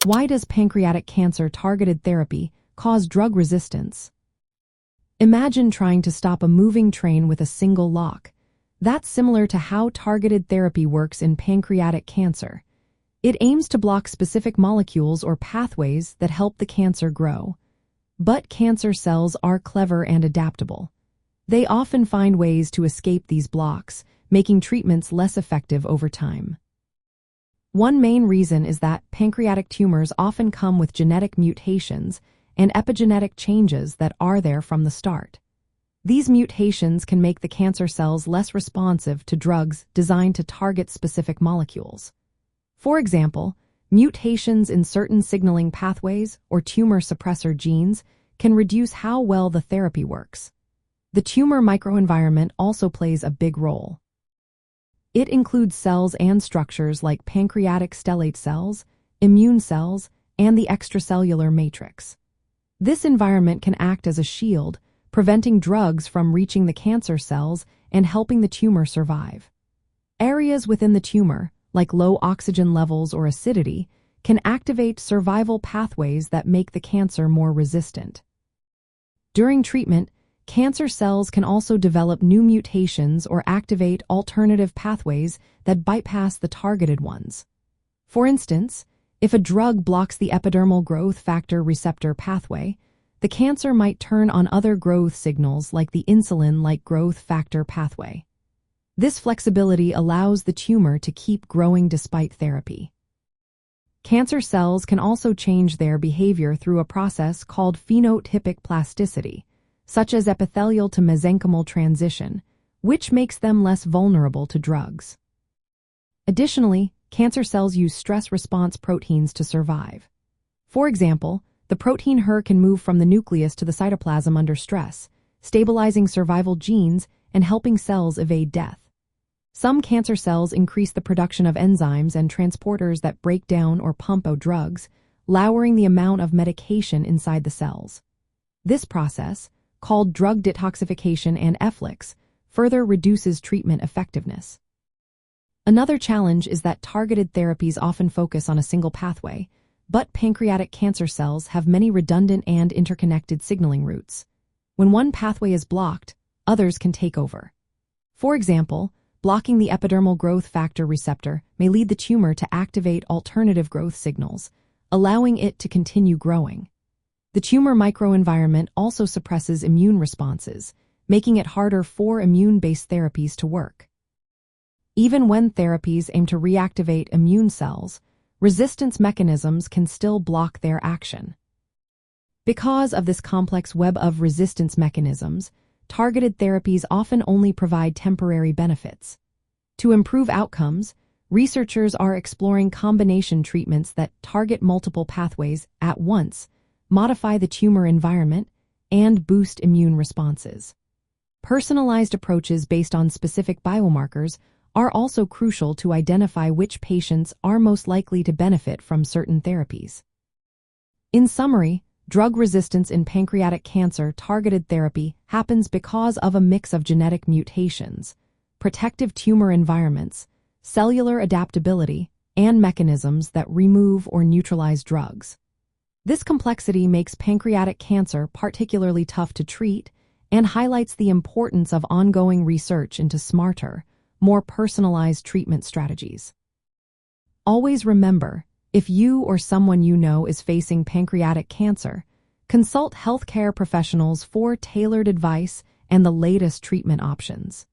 Why does pancreatic cancer targeted therapy cause drug resistance? Imagine trying to stop a moving train with a single lock. That's similar to how targeted therapy works in pancreatic cancer. It aims to block specific molecules or pathways that help the cancer grow. But cancer cells are clever and adaptable. They often find ways to escape these blocks, making treatments less effective over time. One main reason is that pancreatic tumors often come with genetic mutations and epigenetic changes that are there from the start. These mutations can make the cancer cells less responsive to drugs designed to target specific molecules. For example, mutations in certain signaling pathways or tumor suppressor genes can reduce how well the therapy works. The tumor microenvironment also plays a big role. It includes cells and structures like pancreatic stellate cells, immune cells, and the extracellular matrix. This environment can act as a shield, preventing drugs from reaching the cancer cells and helping the tumor survive. Areas within the tumor, like low oxygen levels or acidity, can activate survival pathways that make the cancer more resistant. During treatment, cancer cells can also develop new mutations or activate alternative pathways that bypass the targeted ones. For instance, if a drug blocks the epidermal growth factor receptor pathway, the cancer might turn on other growth signals like the insulin-like growth factor pathway. This flexibility allows the tumor to keep growing despite therapy. Cancer cells can also change their behavior through a process called phenotypic plasticity, such as epithelial to mesenchymal transition, which makes them less vulnerable to drugs. Additionally, cancer cells use stress response proteins to survive. For example, the protein HER can move from the nucleus to the cytoplasm under stress, stabilizing survival genes and helping cells evade death. Some cancer cells increase the production of enzymes and transporters that break down or pump out drugs, lowering the amount of medication inside the cells. This process, called drug detoxification and efflux, further reduces treatment effectiveness. Another challenge is that targeted therapies often focus on a single pathway, but pancreatic cancer cells have many redundant and interconnected signaling routes. When one pathway is blocked, others can take over. For example, blocking the epidermal growth factor receptor may lead the tumor to activate alternative growth signals, allowing it to continue growing. The tumor microenvironment also suppresses immune responses, making it harder for immune-based therapies to work. Even when therapies aim to reactivate immune cells, resistance mechanisms can still block their action. Because of this complex web of resistance mechanisms, targeted therapies often only provide temporary benefits. To improve outcomes, researchers are exploring combination treatments that target multiple pathways at once, modify the tumor environment, and boost immune responses. Personalized approaches based on specific biomarkers are also crucial to identify which patients are most likely to benefit from certain therapies. In summary, drug resistance in pancreatic cancer targeted therapy happens because of a mix of genetic mutations, protective tumor environments, cellular adaptability, and mechanisms that remove or neutralize drugs. This complexity makes pancreatic cancer particularly tough to treat and highlights the importance of ongoing research into smarter, more personalized treatment strategies. Always remember, if you or someone you know is facing pancreatic cancer, consult healthcare professionals for tailored advice and the latest treatment options.